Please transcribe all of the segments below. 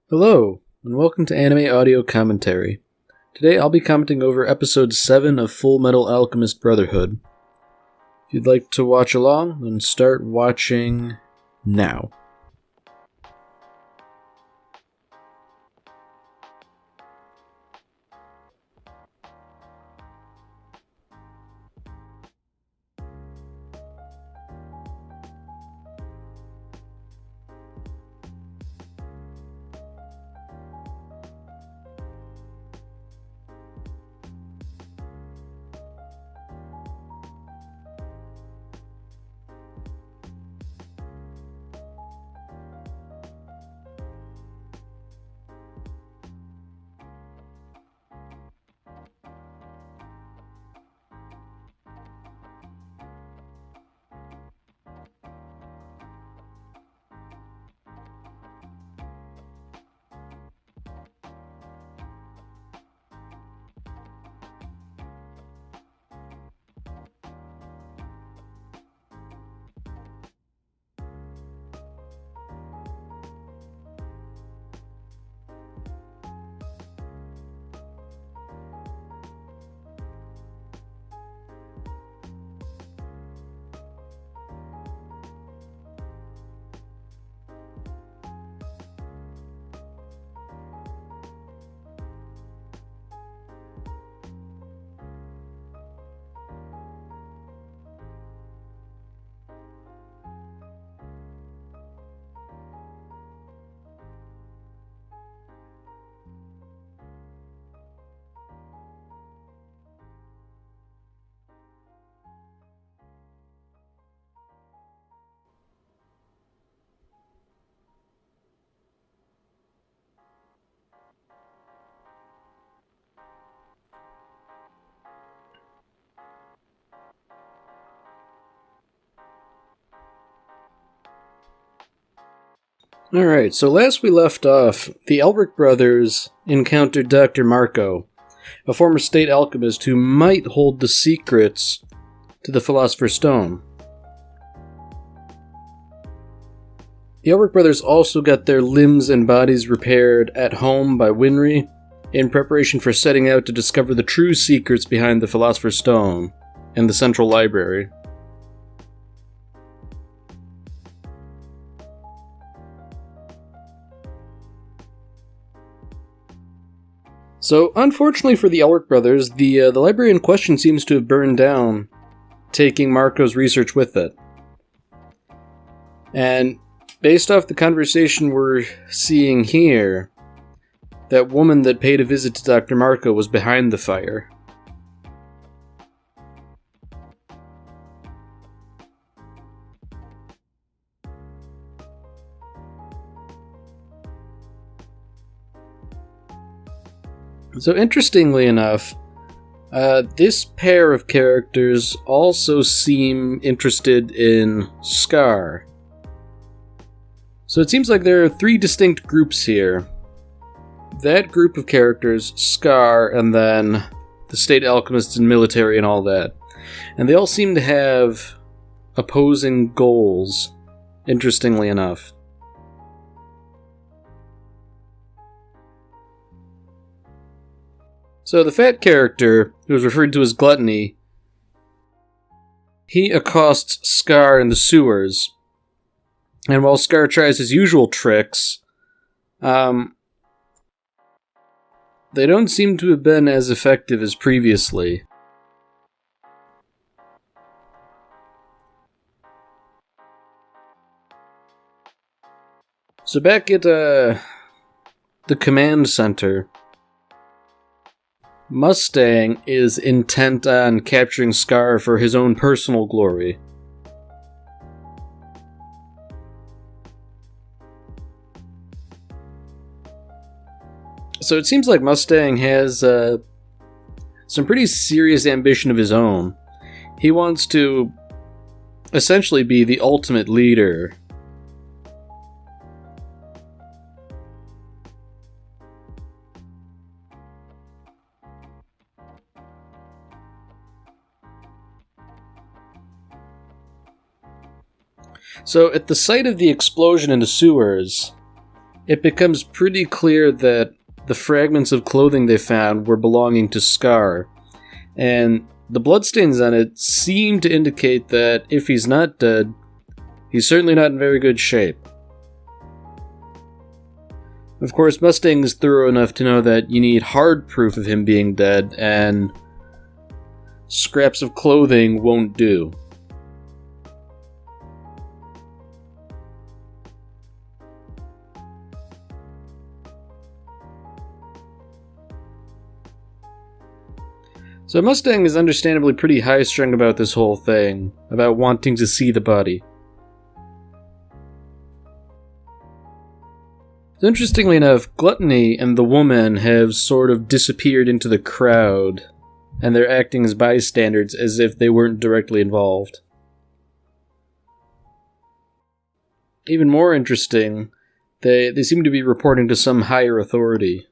Hello, and welcome to Anime Audio Commentary. Today I'll be commenting over Episode 7 of Fullmetal Alchemist Brotherhood. If you'd like to watch along, then start watching now. Alright, so last we left off, the Elric brothers encountered Dr. Marco, a former state alchemist who might hold the secrets to the Philosopher's Stone. The Elric brothers also got their limbs and bodies repaired at home by Winry in preparation for setting out to discover the true secrets behind the Philosopher's Stone and the Central Library. So, unfortunately for the Elric brothers, the library in question seems to have burned down, taking Marco's research with it. And based off the conversation we're seeing here, that woman that paid a visit to Dr. Marco was behind the fire. So interestingly enough, this pair of characters also seem interested in Scar. So it seems like there are three distinct groups here. That group of characters, Scar, and then the state alchemists and military and all that. And they all seem to have opposing goals, interestingly enough. So the fat character, who is referred to as Gluttony, he accosts Scar in the sewers. And while Scar tries his usual tricks, they don't seem to have been as effective as previously. So back at the command center, Mustang is intent on capturing Scar for his own personal glory. So it seems like Mustang has some pretty serious ambition of his own. He wants to essentially be the ultimate leader. So, at the site of the explosion in the sewers, it becomes pretty clear that the fragments of clothing they found were belonging to Scar, and the bloodstains on it seem to indicate that if he's not dead, he's certainly not in very good shape. Of course, Mustang is thorough enough to know that you need hard proof of him being dead, and scraps of clothing won't do. So Mustang is understandably pretty high-strung about this whole thing, about wanting to see the body. So interestingly enough, Gluttony and the woman have sort of disappeared into the crowd, and they're acting as bystanders as if they weren't directly involved. Even more interesting, they seem to be reporting to some higher authority.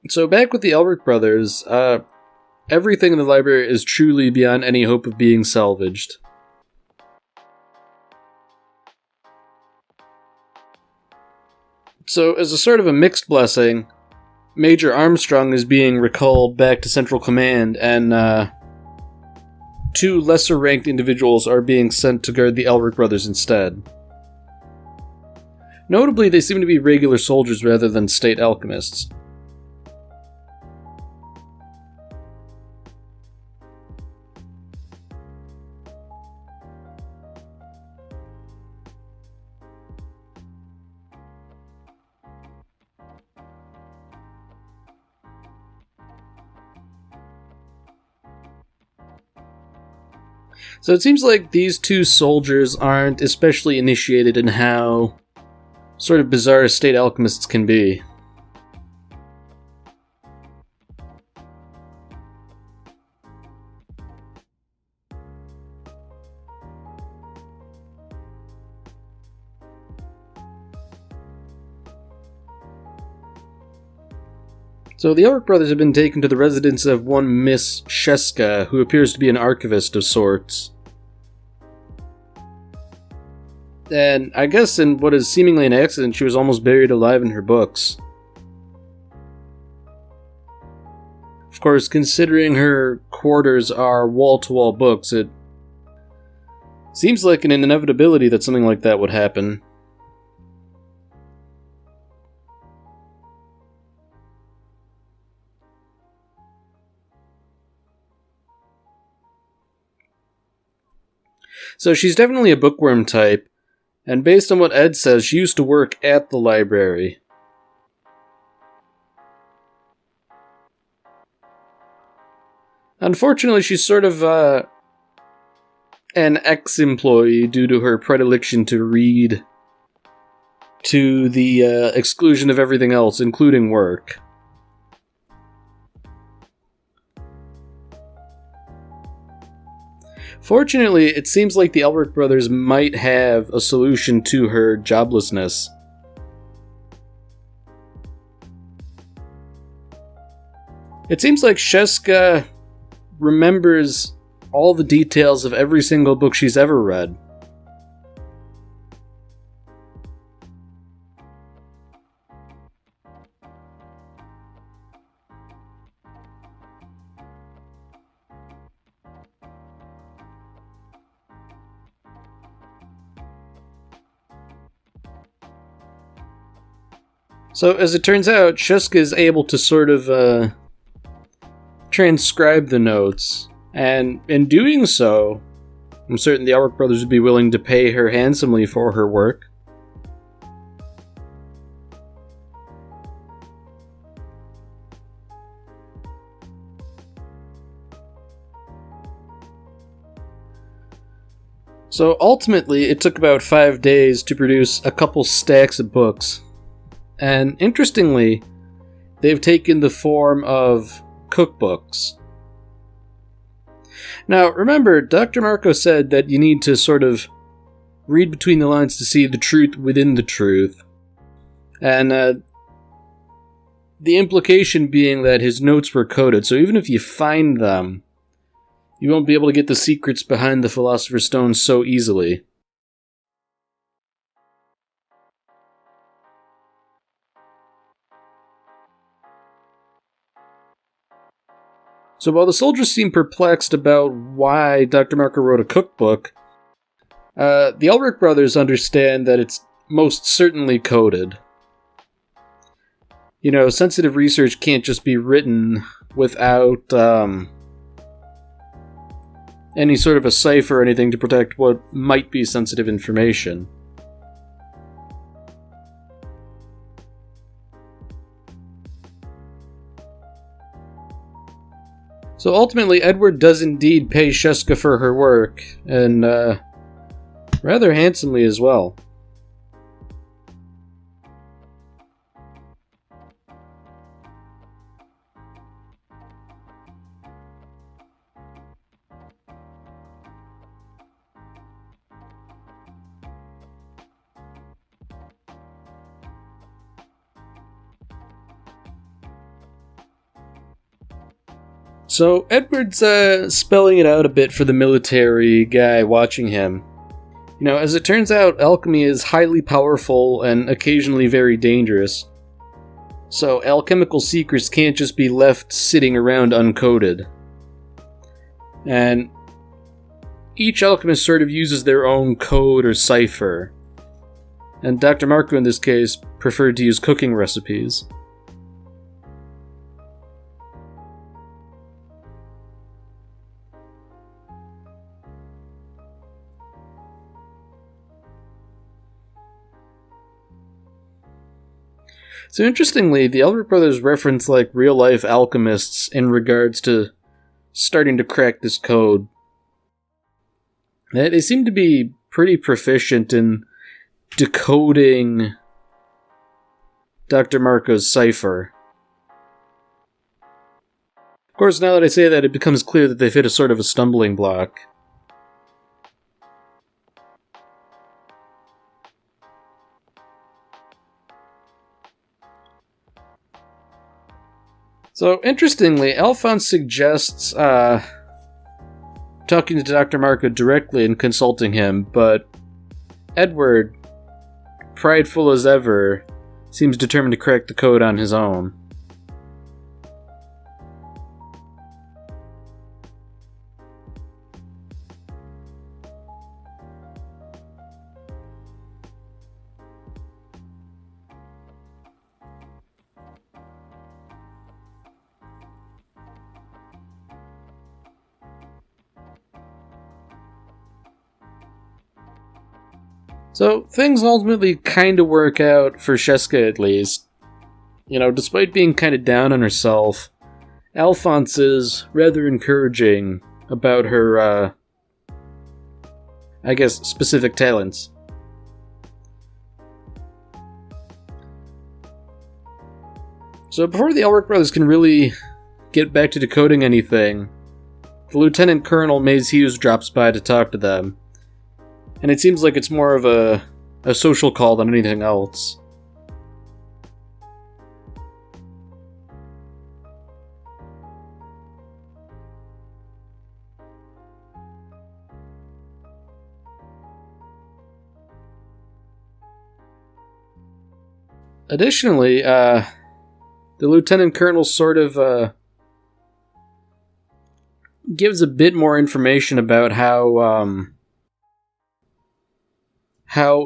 So back with the Elric brothers, everything in the library is truly beyond any hope of being salvaged. So as a sort of a mixed blessing, Major Armstrong is being recalled back to Central Command, and 2 lesser-ranked individuals are being sent to guard the Elric brothers instead. Notably, they seem to be regular soldiers rather than state alchemists. So it seems like these 2 soldiers aren't especially initiated in how sort of bizarre state alchemists can be. So the Elric brothers have been taken to the residence of one Miss Sheska, who appears to be an archivist of sorts. And I guess in what is seemingly an accident, she was almost buried alive in her books. Of course, considering her quarters are wall-to-wall books, it seems like an inevitability that something like that would happen. So she's definitely a bookworm type, and based on what Ed says, she used to work at the library. Unfortunately, she's sort of an ex-employee due to her predilection to read to the exclusion of everything else, including work. Fortunately, it seems like the Elric brothers might have a solution to her joblessness. It seems like Sheska remembers all the details of every single book she's ever read. So, as it turns out, Sheska is able to sort of transcribe the notes, and in doing so, I'm certain the Elric brothers would be willing to pay her handsomely for her work. So ultimately, it took about 5 days to produce a couple stacks of books. And interestingly, they've taken the form of cookbooks. Now, remember, Dr. Marco said that you need to sort of read between the lines to see the truth within the truth. And the implication being that his notes were coded, so even if you find them, you won't be able to get the secrets behind the Philosopher's Stone so easily. So while the soldiers seem perplexed about why Dr. Marco wrote a cookbook, the Ulrich brothers understand that it's most certainly coded. You know, sensitive research can't just be written without any sort of a cipher or anything to protect what might be sensitive information. So ultimately, Edward does indeed pay Sheska for her work, and rather handsomely as well. So Edward's spelling it out a bit for the military guy watching him. You know, as it turns out, alchemy is highly powerful and occasionally very dangerous. So alchemical secrets can't just be left sitting around uncoded. And each alchemist sort of uses their own code or cipher. And Dr. Marco in this case preferred to use cooking recipes. So interestingly, the Elric brothers reference like real-life alchemists in regards to starting to crack this code. They seem to be pretty proficient in decoding Dr. Marco's cipher. Of course, now that I say that, it becomes clear that they've hit a sort of a stumbling block. So, interestingly, Alphonse suggests talking to Dr. Marco directly and consulting him, but Edward, prideful as ever, seems determined to crack the code on his own. So, things ultimately kind of work out, for Sheska at least. You know, despite being kind of down on herself, Alphonse is rather encouraging about her, I guess, specific talents. So before the Elric brothers can really get back to decoding anything, the Lieutenant Colonel Maze Hughes drops by to talk to them. And it seems like it's more of a social call than anything else. Additionally, the Lieutenant Colonel sort of gives a bit more information about how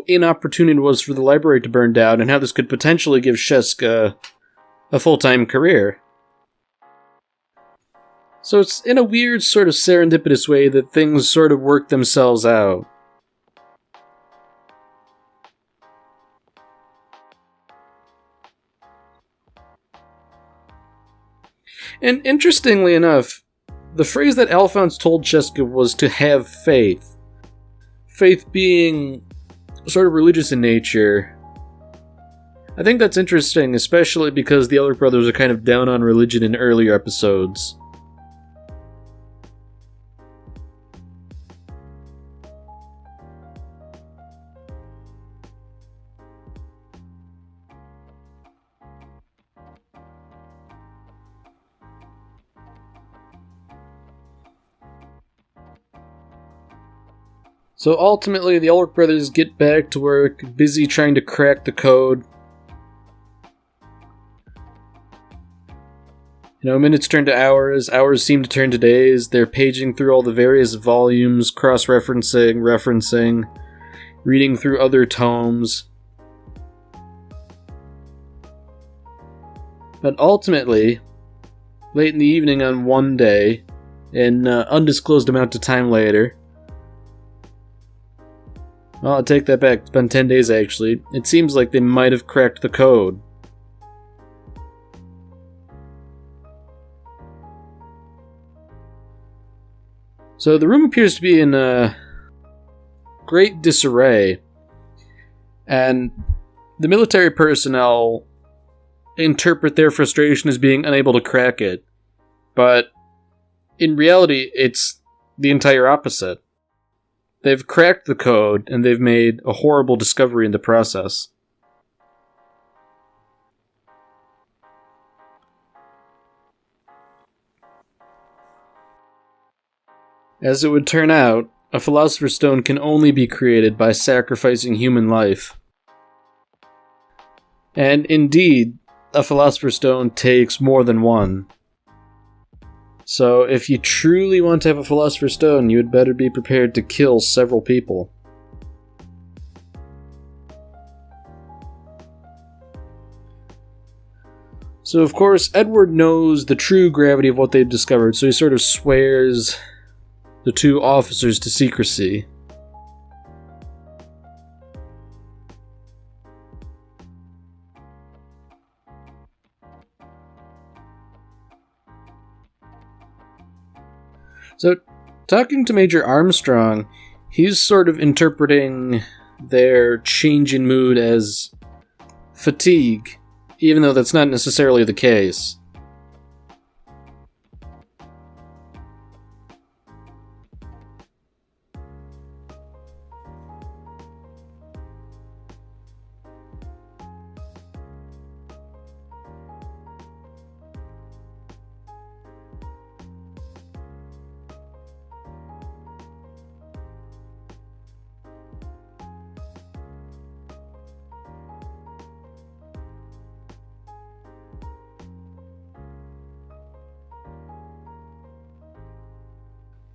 inopportune it was for the library to burn down, and how this could potentially give Sheska a full-time career. So it's in a weird sort of serendipitous way that things sort of work themselves out. And interestingly enough, the phrase that Alphonse told Sheska was to have faith. Faith being sort of religious in nature. I think that's interesting, especially because the Elric brothers are kind of down on religion in earlier episodes. So ultimately, the Elric brothers get back to work, busy trying to crack the code. Minutes turn to hours, hours seem to turn to days. They're paging through all the various volumes, cross-referencing, referencing, reading through other tomes. But ultimately, late in the evening on one day, an undisclosed amount of time later, well, I'll take that back, it's been 10 days actually, it seems like they might have cracked the code. So the room appears to be in great disarray, and the military personnel interpret their frustration as being unable to crack it, but in reality, it's the entire opposite. They've cracked the code, and they've made a horrible discovery in the process. As it would turn out, a Philosopher's Stone can only be created by sacrificing human life. And indeed, a Philosopher's Stone takes more than one. So if you truly want to have a Philosopher's Stone, you had better be prepared to kill several people. So of course, Edward knows the true gravity of what they've discovered, so he sort of swears the two officers to secrecy. So, talking to Major Armstrong, he's sort of interpreting their change in mood as fatigue, even though that's not necessarily the case.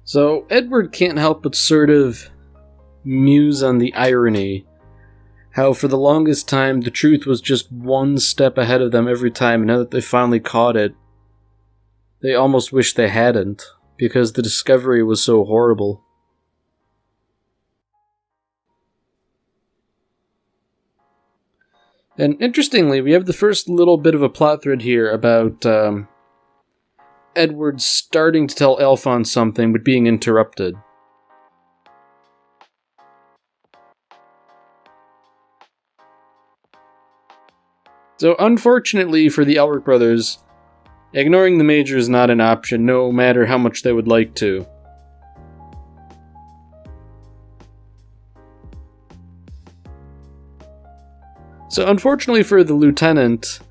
So, Edward can't help but sort of muse on the irony. How for the longest time the truth was just one step ahead of them every time, and now that they finally caught it, they almost wish they hadn't, because the discovery was so horrible. And interestingly, we have the first little bit of a plot thread here about Edward starting to tell Alphonse something, but being interrupted. So unfortunately for the Elric brothers, ignoring the Major is not an option, no matter how much they would like to. So unfortunately for the Lieutenant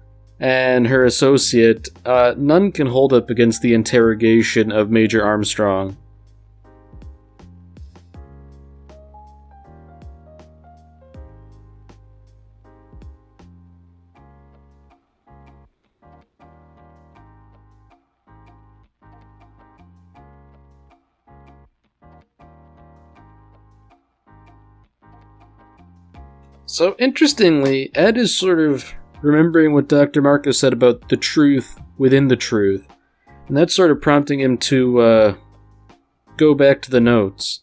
and her associate, none can hold up against the interrogation of Major Armstrong. So interestingly, Ed is sort of remembering what Dr. Marco said about the truth within the truth. And that's sort of prompting him to go back to the notes.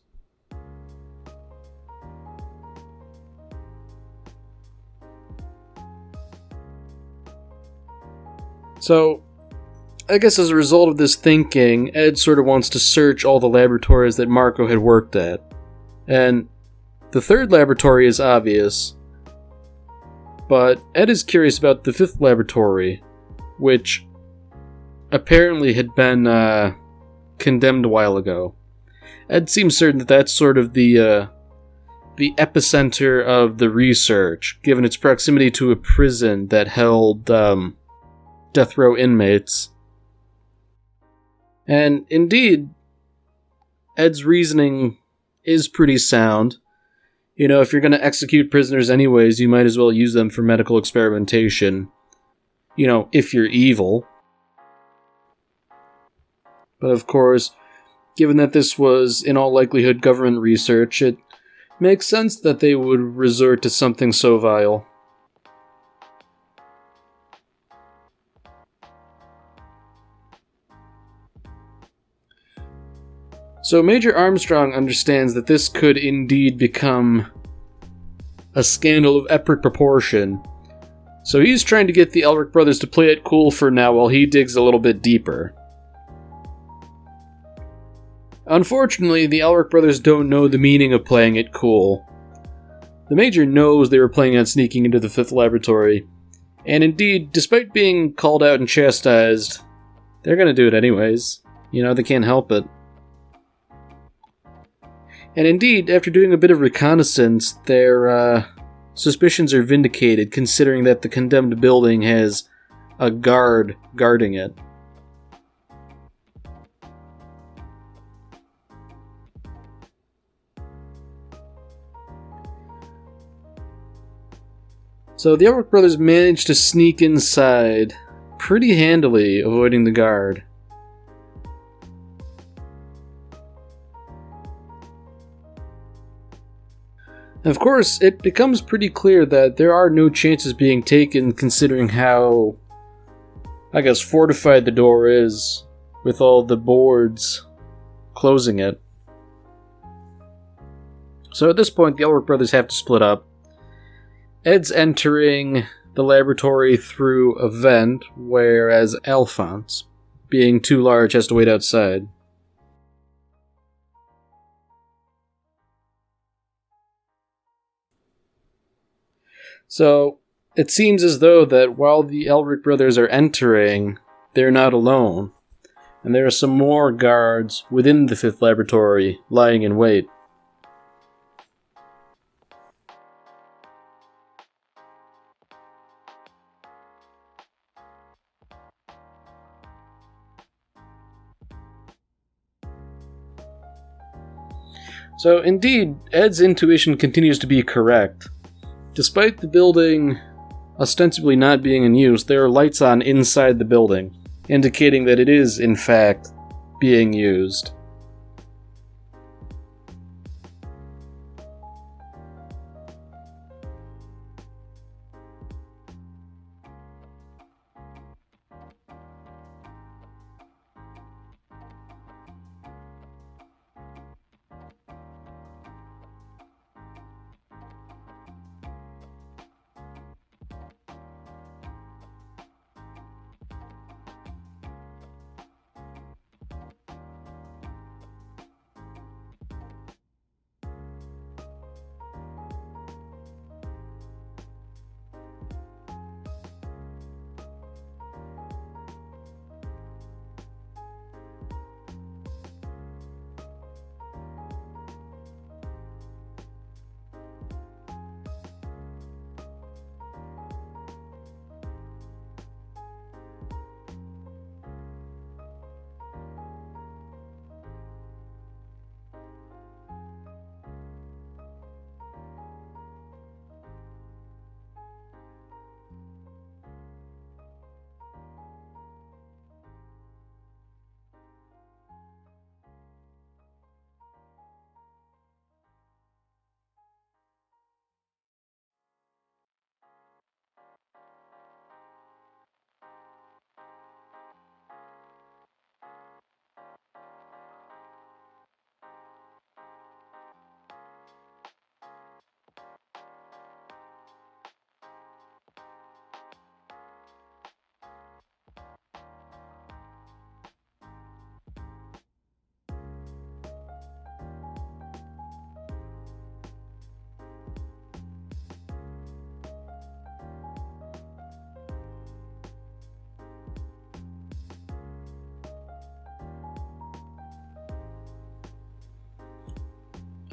So, I guess as a result of this thinking, Ed sort of wants to search all the laboratories that Marco had worked at. And the third laboratory is obvious. But Ed is curious about the fifth laboratory, which apparently had been condemned a while ago. Ed seems certain that that's sort of the epicenter of the research, given its proximity to a prison that held death row inmates. And indeed, Ed's reasoning is pretty sound. You know, if you're going to execute prisoners anyways, you might as well use them for medical experimentation. You know, if you're evil. But of course, given that this was in all likelihood government research, it makes sense that they would resort to something so vile. So Major Armstrong understands that this could indeed become a scandal of epic proportion. So he's trying to get the Elric brothers to play it cool for now while he digs a little bit deeper. Unfortunately, the Elric brothers don't know the meaning of playing it cool. The Major knows they were planning on sneaking into the fifth laboratory, and indeed, despite being called out and chastised, they're gonna do it anyways. You know, they can't help it. And indeed, after doing a bit of reconnaissance, their suspicions are vindicated, considering that the condemned building has a guard guarding it. So the Elric brothers managed to sneak inside pretty handily, avoiding the guard. Of course, it becomes pretty clear that there are no chances being taken considering how, I guess, fortified the door is, with all the boards closing it. So at this point, the Elric brothers have to split up. Ed's entering the laboratory through a vent, whereas Alphonse, being too large, has to wait outside. So, it seems as though that while the Elric brothers are entering, they're not alone, and there are some more guards within the fifth laboratory lying in wait. So, indeed, Ed's intuition continues to be correct. Despite the building ostensibly not being in use, there are lights on inside the building, indicating that it is, in fact, being used.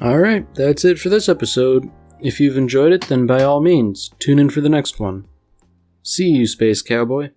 Alright, that's it for this episode. If you've enjoyed it, then by all means, tune in for the next one. See you, Space Cowboy.